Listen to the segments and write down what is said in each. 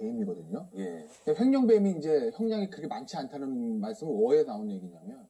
횡령배임이거든요. 예. 횡령배임이 이제 형량이 그렇게 많지 않다는 말씀은 뭐에 나온 얘기냐면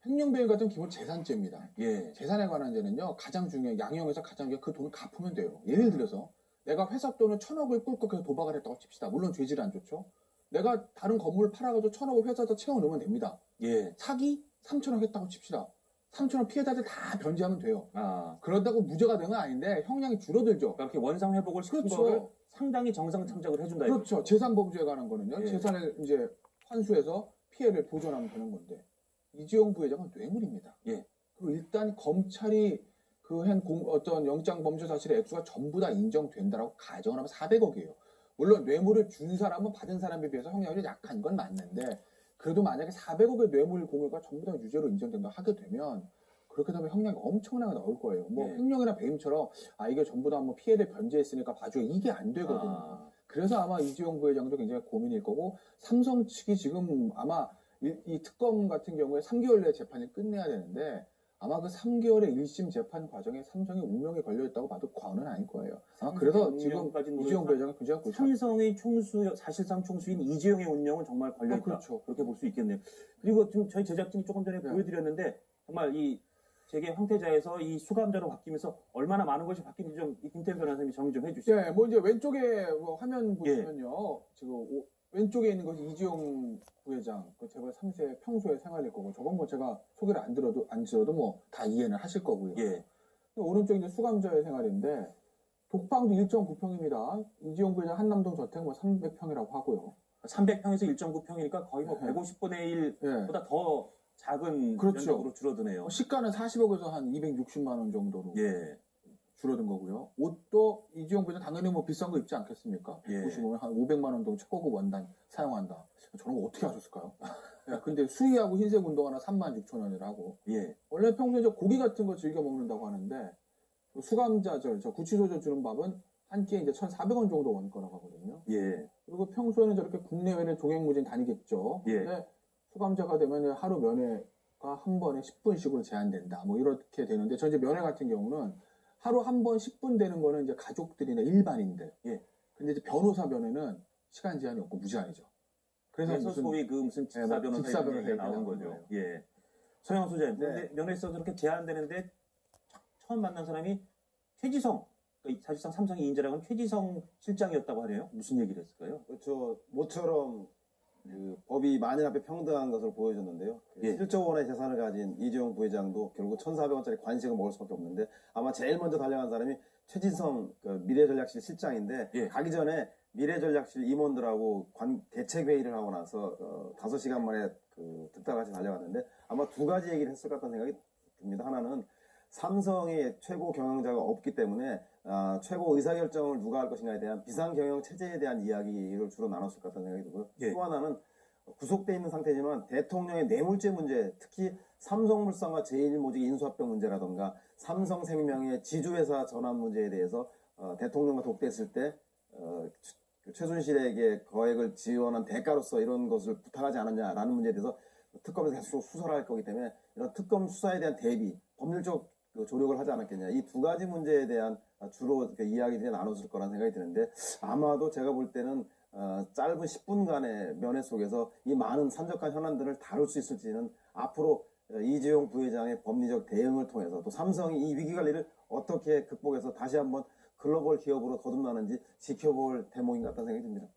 횡령배임 같은 기본 재산죄입니다. 예. 재산에 관한 죄는요 가장 중요해 양형에서 가장 중요해 그 돈을 갚으면 돼요. 예를 들어서 내가 회사 돈을 1,000억을 꿀꺽 해서 도박을 했다고 칩시다. 물론 죄질이 안 좋죠. 내가 다른 건물 팔아가지고 1,000억을 회사에다 채워넣으면 됩니다. 예. 사기 3,000억 했다고 칩시다. 3,000억 피해자들 다 변제하면 돼요. 아. 그런다고 무죄가 되는 건 아닌데 형량이 줄어들죠. 그러니까 이렇게 원상 회복을 시킨 그렇죠. 거를 상당히 정상 참작을 해준다. 그렇죠. 이거죠. 재산범죄에 관한 거는요. 예. 재산을 이제 환수해서 피해를 보전하면 되는 건데 이재용 부회장은 뇌물입니다. 예. 그리고 일단 검찰이 그 한 어떤 영장 범죄 사실의 액수가 전부 다 인정된다라고 가정을 하면 400억이에요. 물론 뇌물을 준 사람은 받은 사람에 비해서 형량이 약한 건 맞는데 그래도 만약에 400억의 뇌물 공여가 전부 다 유죄로 인정된다 하게 되면 그렇게 되면 형량이 엄청나게 나올 거예요. 뭐 예. 횡령이나 배임처럼 이게 전부 다 뭐 피해를 변제했으니까 봐줘 이게 안 되거든요. 아. 그래서 아마 이재용 부회장도 굉장히 고민일 거고 삼성 측이 지금 아마 이 특검 같은 경우에 3개월 내에 재판을 끝내야 되는데 아마 그 3개월의 1심 재판 과정에 삼성이 운명이 걸려있다고 봐도 과언은 아닐 거예요. 그래서 지금 이재용 부회장은 굉장히 고쳐. 삼성의 총수, 사실상 총수인 이재용의 운명은 정말 걸려있다. 그렇죠. 그렇게 볼 수 있겠네요. 그리고 지금 저희 제작진이 조금 전에 네. 보여드렸는데 정말 이 재계 황태자에서 이 수감자로 바뀌면서 얼마나 많은 것이 바뀌는지 좀 김태현 변호사님이 정리 좀 해주시죠. 네, 뭐 이제 왼쪽에 뭐 화면 보시면요. 지금 왼쪽에 있는 것이 이재용 부회장, 그 재벌 3세 평소의 생활일 거고, 저건 뭐 제가 소개를 안 들어도 뭐 다 이해는 하실 거고요. 예. 오른쪽에 이제 수감자의 생활인데, 독방도 1.9평입니다. 이재용 부회장 한남동 저택 뭐 300평이라고 하고요. 300평에서 1.9평이니까 거의 뭐 네. 150분의 예. 1보다 더 작은 그렇죠. 면적으로 줄어드네요. 시가는 40억에서 한 260만 원 정도로 예. 줄어든 거고요. 옷도 이재용 부회장 당연히 뭐 비싼 거 입지 않겠습니까? 예. 보시면 한 500만 원 정도 최고급 원단 사용한다. 저런 거 어떻게 하셨을까요? 예, 근데 수의하고 흰색 운동화는 36,000원이라고. 예. 원래 평소에 저 고기 같은 거 즐겨 먹는다고 하는데 수감자 저 구치소에서 주는 밥은 한 끼에 이제 1,400원 정도 원 거라고 하거든요. 예. 그리고 평소에는 저렇게 국내외는 종횡무진 다니겠죠. 예. 근데 수감자가 되면 하루 면회가 한 번에 10분씩으로 제한된다. 뭐 이렇게 되는데 저 이제 면회 같은 경우는 하루 한 번 10분 되는 거는 이제 가족들이나 일반인들. 예. 근데 이제 변호사 면회는 시간 제한이 없고 무제한이죠. 그래서 소위 그 무슨 집사 변호사 집사 이런 얘기가 변호사 나온 얘기가 거죠. 나온 예. 서영 소장님, 네. 근데 면회에 있어서 그렇게 제한되는데 처음 만난 사람이 최지성, 그러니까 사실상 삼성의 인재라고는 최지성 실장이었다고 하네요. 무슨 얘기를 했을까요? 그렇죠. 모처럼 그 법이 만인 앞에 평등한 것을 보여줬는데요. 그 예. 1조 원의 재산을 가진 이재용 부회장도 결국 1,400원짜리 관식을 먹을 수밖에 없는데 아마 제일 먼저 달려간 사람이 최진성 그 미래전략실 실장인데 예. 가기 전에 미래전략실 임원들하고 대책회의를 하고 나서 5시간 만에 그 득달같이 달려갔는데 아마 두 가지 얘기를 했을 것 같다는 생각이 듭니다. 하나는 삼성의 최고 경영자가 없기 때문에 최고 의사결정을 누가 할 것인가에 대한 비상경영 체제에 대한 이야기를 주로 나눴을 것 같다는 생각이 들고요. 예. 또 하나는 구속돼 있는 상태지만 대통령의 뇌물죄 문제, 특히 삼성물산과 제일모직 인수합병 문제라던가 삼성생명의 지주회사 전환 문제에 대해서 대통령과 독대했을 때 최순실에게 거액을 지원한 대가로서 이런 것을 부탁하지 않았냐라는 문제에 대해서 특검에서 계속 수사를 할 거기 때문에 이런 특검 수사에 대한 대비, 법률적 조력을 하지 않았겠냐. 이 두 가지 문제에 대한 주로 이야기들이 나눴을 거라는 생각이 드는데 아마도 제가 볼 때는 짧은 10분간의 면회 속에서 이 많은 산적한 현안들을 다룰 수 있을지는 앞으로 이재용 부회장의 법리적 대응을 통해서 또 삼성이 이 위기 관리를 어떻게 극복해서 다시 한번 글로벌 기업으로 거듭나는지 지켜볼 대목인 것 같다는 생각이 듭니다.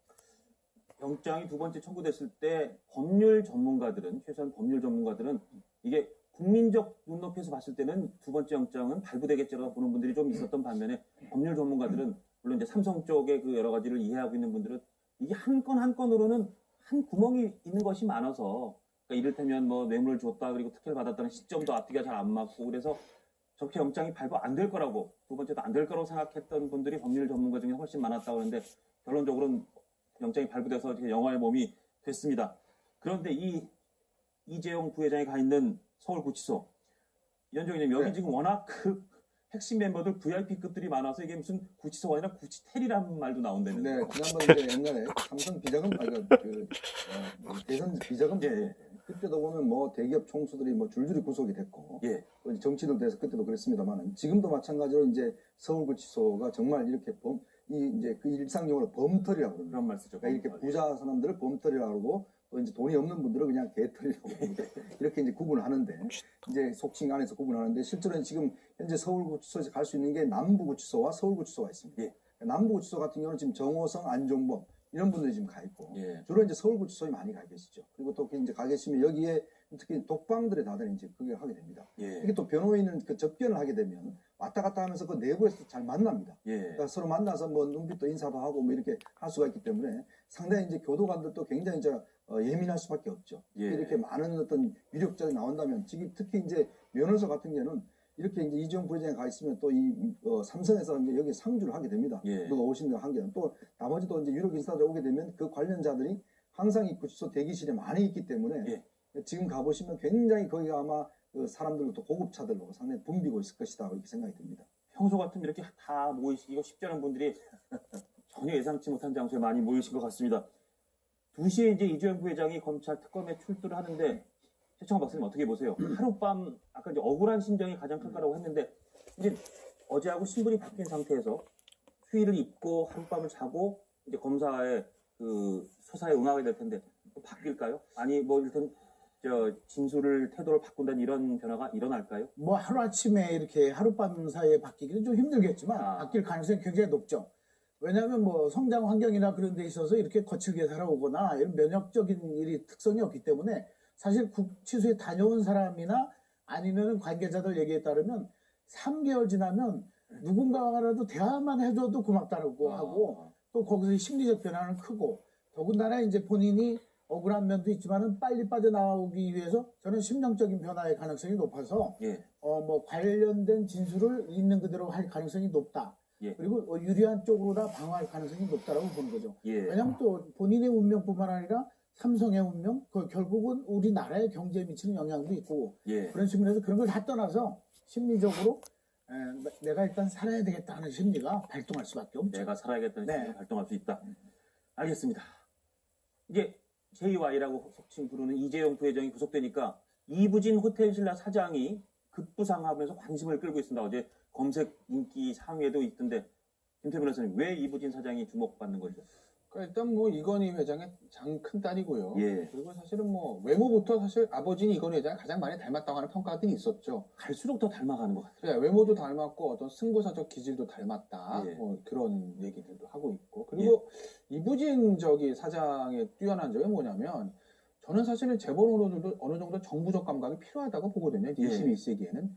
영장이 두 번째 청구됐을 때 법률 전문가들은, 최소한 법률 전문가들은 이게 국민적 눈높이에서 봤을 때는 두 번째 영장은 발부되겠지라고 보는 분들이 좀 있었던 반면에 법률 전문가들은 물론 이제 삼성 쪽의 그 여러 가지를 이해하고 있는 분들은 이게 한 건 한 건으로는 한 구멍이 있는 것이 많아서 그러니까 이를테면 뭐 뇌물을 줬다 그리고 특혜를 받았다는 시점도 앞뒤가 잘 안 맞고 그래서 저렇게 영장이 발부 안 될 거라고 두 번째도 안 될 거라고 생각했던 분들이 법률 전문가 중에 훨씬 많았다고 하는데 결론적으로는 영장이 발부돼서 이렇게 영화의 몸이 됐습니다. 그런데 이재용 부회장이 가 있는 서울구치소 연정님 여기 네. 지금 워낙 그 핵심 멤버들 VIP급들이 많아서 이게 무슨 구치소가 아니라 구치텔이라는 말도 나온다는데. 네, 지난번 이제 옛날에 삼성 비자금, 대선 비자금 예. 그때도 보면 뭐 대기업 총수들이 뭐 줄줄이 구속이 됐고, 예. 정치인들 대해서 그때도 그랬습니다만 지금도 마찬가지로 이제 서울구치소가 정말 이렇게 이 이제 그 일상용어로 범털이라고 그럽니다. 그런 말 쓰죠. 그러니까 이렇게 부자 사람들을 범털이라고 그러고 또 이제 돈이 없는 분들은 그냥 개털이라고 그러고 이렇게 이제 구분을 하는데 이제 속칭 안에서 구분하는데 실제로는 지금 현재 서울구치소에서 갈 수 있는 게 남부구치소와 서울구치소가 있습니다. 예. 남부구치소 같은 경우는 지금 정호성, 안종범 이런 분들이 지금 가 있고 예. 주로 이제 서울구치소에 많이 가 계시죠. 그리고 또 이제 가 계시면 여기에 특히 독방들에 다들 이제 그게 하게 됩니다. 예. 이게 또 변호인은 그 접견을 하게 되면 왔다 갔다 하면서 그 내부에서 잘 만납니다. 예. 그러니까 서로 만나서 뭐 눈빛도 인사도 하고 뭐 이렇게 할 수가 있기 때문에 상당히 이제 교도관들도 굉장히 이제 예민할 수밖에 없죠. 예. 이렇게 많은 어떤 위력자들이 나온다면 특히 이제 면허서 같은 경우는 이렇게 이제 이재용 부회장이 가 있으면 또 이 삼성에서 이제 여기 상주를 하게 됩니다. 예. 누가 오신다 한 개는 또 나머지도 이제 유력 인사들 오게 되면 그 관련자들이 항상 이 구치소 대기실에 많이 있기 때문에 예. 지금 가보시면 굉장히 거기가 아마 그 사람들도 또 고급차들로 상당히 붐비고 있을 것이다 이렇게 생각이 듭니다. 평소 같으면 이렇게 다 모이시기가 쉽지 않은 분들이 전혀 예상치 못한 장소에 많이 모이신 것 같습니다. 2시에 이제 이재용 부회장이 검찰 특검에 출두를 하는데 최청원 박사님 어떻게 보세요? 하룻밤 아까 이제 억울한 심정이 가장 큰 거라고 했는데 이제 어제하고 신분이 바뀐 상태에서 휴일을 입고 하룻밤을 자고 이제 검사의 그 수사에 응하게 될 텐데 또 바뀔까요? 아니 뭐 일단 진술을 태도를 바꾼다는 이런 변화가 일어날까요? 뭐 하루아침에 이렇게 하룻밤 사이에 바뀌기는 좀 힘들겠지만 바뀔 가능성이 굉장히 높죠. 왜냐하면 뭐 성장 환경이나 그런 데 있어서 이렇게 거칠게 살아오거나 이런 면역적인 일이 특성이 없기 때문에 사실 구치소에 다녀온 사람이나 아니면 관계자들 얘기에 따르면 3개월 지나면 누군가라도 대화만 해줘도 고맙다고 하고 또 거기서 심리적 변화는 크고 더군다나 이제 본인이 억울한 면도 있지만은 빨리 빠져나오기 위해서 저는 심정적인 변화의 가능성이 높아서 예. 뭐 관련된 진술을 있는 그대로 할 가능성이 높다. 예. 그리고 유리한 쪽으로 다 방어할 가능성이 높다라고 보는 거죠. 예. 왜냐하면 또 본인의 운명뿐만 아니라 삼성의 운명, 그 결국은 우리나라의 경제에 미치는 영향도 있고 예. 그런 측면에서 그런 걸 다 떠나서 심리적으로 내가 일단 살아야 되겠다 하는 심리가 발동할 수밖에 없죠. 내가 살아야겠다는 네. 생각이 발동할 수 있다. 알겠습니다. 이게 JY라고 속칭 부르는 이재용 부회장이 구속되니까 이부진 호텔신라 사장이 급부상하면서 관심을 끌고 있습니다. 어제 검색 인기 상위에도 있던데 김태균 변호사님 왜 이부진 사장이 주목받는 거죠? 그러니까 일단 뭐 이건희 회장의 장 큰딸이고요. 예. 그리고 사실은 뭐 외모부터 사실 아버지는 이건희 회장이 가장 많이 닮았다고 하는 평가들이 있었죠. 갈수록 더 닮아가는 것 같아요. 그래, 외모도 닮았고 어떤 승부사적 기질도 닮았다. 예. 뭐 그런 얘기들도 하고 있고. 그리고 이부진 사장의 뛰어난 점이 뭐냐면 저는 사실은 재벌로도 어느 정도 정부적 감각이 필요하다고 보거든요. 예. 21세기에는.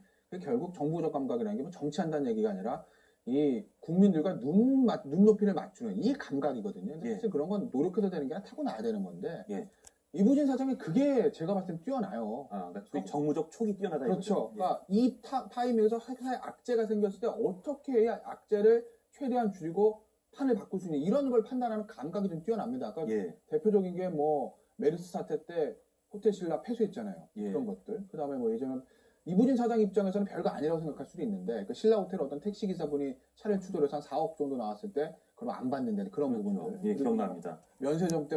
결국 정부적 감각이라는 게 뭐 정치한다는 얘기가 아니라 이 국민들과 눈높이를 맞추는 이 감각이거든요. 근데 예. 사실 그런 건 노력해서 되는 게 아니라 타고나야 되는 건데 예. 이부진 사장이 그게 제가 봤을 때 뛰어나요. 그러니까 소위 정무적 촉이 뛰어나다. 그렇죠. 이거죠. 그러니까 이 타이밍에서 회사에 악재가 생겼을 때 어떻게 해야 악재를 최대한 줄이고 판을 바꿀 수 있는 이런 걸 판단하는 감각이 좀 뛰어납니다. 그러니까 예. 대표적인 게 뭐 메르스 사태 때 호텔 신라 폐쇄했잖아요. 예. 그런 것들. 그다음에 뭐 예전에 이부진 사장 입장에서는 별거 아니라고 생각할 수도 있는데 그 신라 호텔 어떤 택시 기사분이 차를 추돌해서 한 4억 정도 나왔을 때 그럼 안 받는데 그런 부분들. 예, 그리고 기억납니다. 면세점 때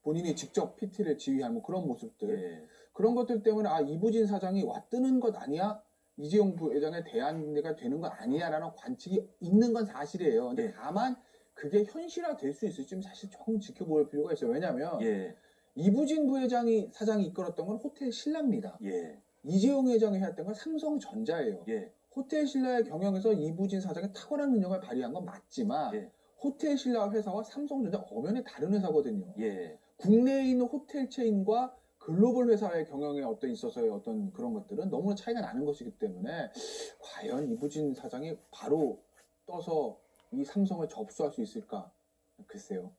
본인이 직접 PT를 지휘한 뭐 그런 모습들. 예. 그런 것들 때문에 이부진 사장이 왔드는 것 아니야? 이재용 부회장에 대한 데가 되는 건 아니야라는 관측이 있는 건 사실이에요. 근데 예. 다만 그게 현실화 될 수 있을지 사실 조금 지켜볼 필요가 있어요. 왜냐하면 예. 이부진 사장이 이끌었던 건 호텔 신라입니다. 예. 이재용 회장이 해왔던 건 삼성전자예요. 예. 호텔 신라의 경영에서 이부진 사장이 탁월한 능력을 발휘한 건 맞지만 예. 호텔 신라 회사와 삼성전자 엄연히 다른 회사거든요. 예. 국내에 있는 호텔 체인과 글로벌 회사의 경영에 있어서의 어떤 그런 것들은 너무나 차이가 나는 것이기 때문에 과연 이부진 사장이 바로 떠서 이 삼성을 접수할 수 있을까? 글쎄요.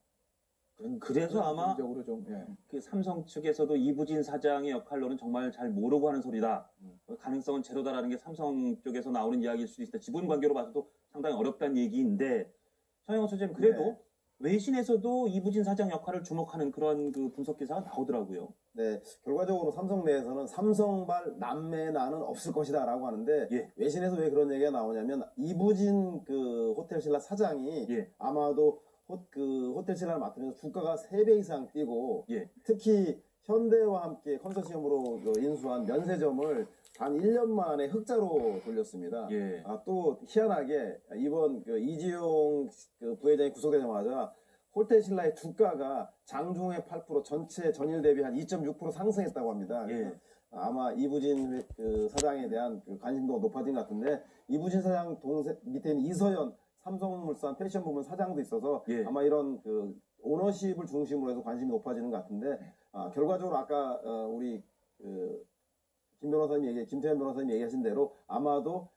그래서 아마 적으로 좀 그 삼성 측에서도 이부진 사장의 역할로는 정말 잘 모르고 하는 소리다. 가능성은 제로다라는 게 삼성 쪽에서 나오는 이야기일 수도 있다. 지분 관계로 봐서도 상당히 어렵다는 얘기인데 서영호 선생님 그래도 네. 외신에서도 이부진 사장 역할을 주목하는 그런 그 분석 기사가 나오더라고요. 네, 결과적으로 삼성 내에서는 삼성발 남매나는 없을 것이다라고 하는데 예. 외신에서 왜 그런 얘기가 나오냐면 이부진 그 호텔신라 사장이 예. 아마도 그 호텔신라를 맡으면서 주가가 3배 이상 뛰고 예. 특히 현대와 함께 컨소시엄으로 인수한 면세점을 단 1년 만에 흑자로 돌렸습니다. 예. 또 희한하게 이번 이재용 부회장이 구속되자마자 홀텐신라의 주가가 장중에 8% 전체 전일 대비 한 2.6% 상승했다고 합니다. 그래서 예. 아마 이부진 사장에 대한 관심도가 높아진 것 같은데 이부진 사장 동생 밑에 있는 이서연 삼성물산 패션 부문 사장도 있어서 예. 아마 이런 오너십을 중심으로 해서 관심이 높아지는 것 같은데 결과적으로 아까 우리 김태현 변호사님 얘기하신 대로 아마도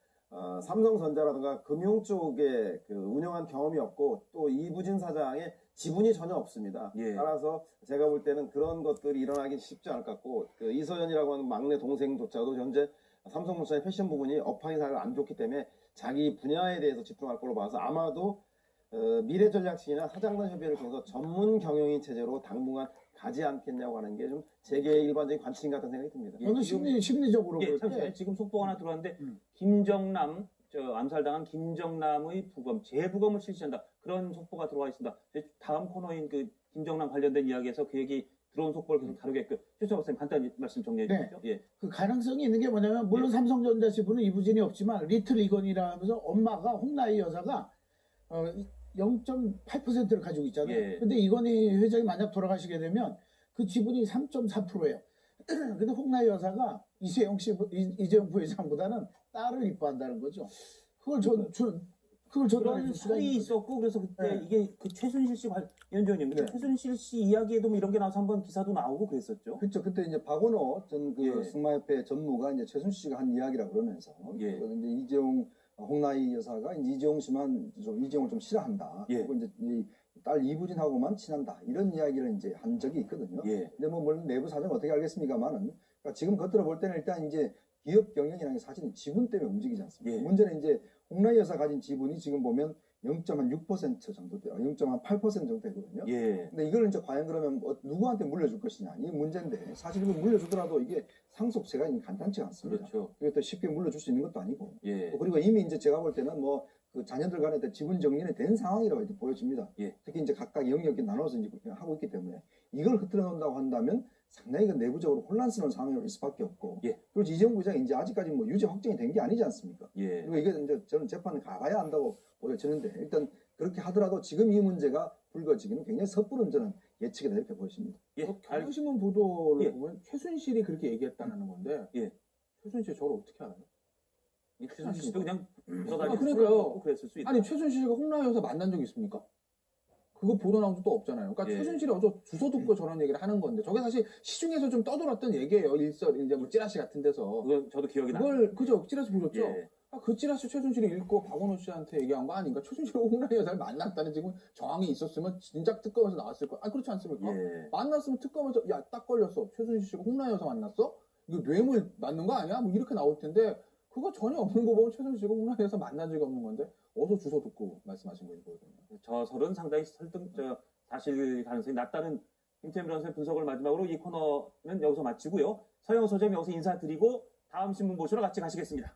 삼성전자라든가 금융 쪽에 운영한 경험이 없고 또 이부진 사장의 지분이 전혀 없습니다. 예. 따라서 제가 볼 때는 그런 것들이 일어나기 쉽지 않을 것 같고 이서연이라고 하는 막내 동생조차도 현재 삼성물산의 패션 부분이 업황이 잘 안 좋기 때문에 자기 분야에 대해서 집중할 걸로 봐서 아마도 미래전략실이나 사장단 협의를 통해서 전문 경영인 체제로 당분간 가지 않겠냐고 하는 게 좀 제게 일반적인 관심 같은 생각이 듭니다. 저는 심리적으로 예, 볼 잠시만요. 때 지금 속보가 하나 들어왔는데 음. 김정남 암살당한 김정남의 부검 재부검을 실시한다 그런 속보가 들어와 있습니다. 다음 코너인 김정남 관련된 이야기에서 그 얘기 들어온 속보를 계속 다루게끔 최철 박사님 간단히 말씀 정리해 네. 주시죠. 예. 그 가능성이 있는 게 뭐냐면 물론 예. 삼성전자 지분은 이부진이 없지만 리틀 이건이라 하면서 엄마가 홍나희 여사가 0.8%를 가지고 있잖아요. 예. 근데 이건희 회장이 만약 돌아가시게 되면 그 지분이 3.4%예요. 근데 홍나희 여사가 이재용 부회장보다는 딸을 이뻐한다는 거죠. 그걸 그걸 전달해 그런 줄 수가 설이 있는 거죠. 있었고 그래서 그때 네. 이게 최순실 씨 위원장님 네. 최순실 씨 이야기에도 뭐 이런 게 나와서 한번 기사도 나오고 그랬었죠. 그렇죠. 그때 이제 박원호 전 예. 승마협회 전무가 이제 최순실 씨가 한 이야기라 그러면서 예. 이제 이재용 홍나희 여사가 이제 이재용을 좀 싫어한다. 예. 그리고 이제 이 딸 이부진하고만 친한다. 이런 이야기를 이제 한 적이 있거든요. 예. 근데 뭐 물론 내부 사정 어떻게 알겠습니까만은 그러니까 지금 겉으로 볼 때는 일단 이제 기업 경영이라는 게 사실은 지분 때문에 움직이지 않습니까? 예. 문제는 이제 홍나희 여사 가진 지분이 지금 보면 0.6% 정도 돼요. 0.8% 정도 되거든요. 예. 근데 이걸 이제 과연 그러면 누구한테 물려줄 것이냐 이 문제인데 사실 이거 물려주더라도 이게 상속세가 간단치 않습니다. 그렇죠. 그게 또 쉽게 물려줄 수 있는 것도 아니고 예. 그리고 이미 이제 제가 볼 때는 뭐 그 자녀들 간에 지분 정리는 된 상황이라고 이제 보여집니다. 예. 특히 이제 각각 영역이 나눠서 이제 하고 있기 때문에 이걸 흐트러 놓는다고 한다면 상당히 그 내부적으로 혼란스러운 상황이 올 수밖에 없고 예. 그리고 이재용 부장이 이제 아직까지 뭐 유죄 확정이 된 게 아니지 않습니까? 예. 그리고 이게 이제 저는 재판을 가봐야 한다고 보여지는데 일단 그렇게 하더라도 지금 이 문제가 불거지기는 굉장히 섣부른 저는 예측이다 이렇게 보여집니다. 예. 경향신문 보도를 예. 보면 최순실이 그렇게 얘기했다는 건데 예. 최순실 저를 어떻게 알아요? 최순실 씨도 그냥 그러니까요. 그러니까요. 그랬을 수 있다. 아니 최순실이가 홍나희 여사 만난 적 있습니까? 그거 보도 나온 적도 없잖아요. 그러니까 예. 최순실이 어저 주소 듣고 저런 얘기를 하는 건데 저게 사실 시중에서 좀 떠돌았던 얘기예요. 이제 뭐 찌라시 같은 데서 그건 저도 기억이 나요. 그걸 그죠 찌라시 보셨죠? 예. 그 찌라시 최순실이 읽고 박원호 씨한테 얘기한 거 아닌가? 최순실이 홍나희 여사를 만났다는 지금 정황이 있었으면 진작 특검에서 나왔을 거야. 그렇지 않습니까? 예. 만났으면 특검에서 야 딱 걸렸어. 최순실 씨가 홍나희 여사 만났어? 이거 뇌물 맞는 거 아니야? 뭐 이렇게 나올 텐데 그거 전혀 없는 거 보면 최순실 씨가 홍나희 여사 만난 적이 없는 건데 어서 주소 듣고 말씀하신 거지 보이거든요. 저 설은 상당히 사실 가능성이 낮다는 김태현 변호사의 분석을 마지막으로 이 코너는 여기서 마치고요. 서영 소장님 여기서 인사드리고 다음 신문 보시러 같이 가시겠습니다.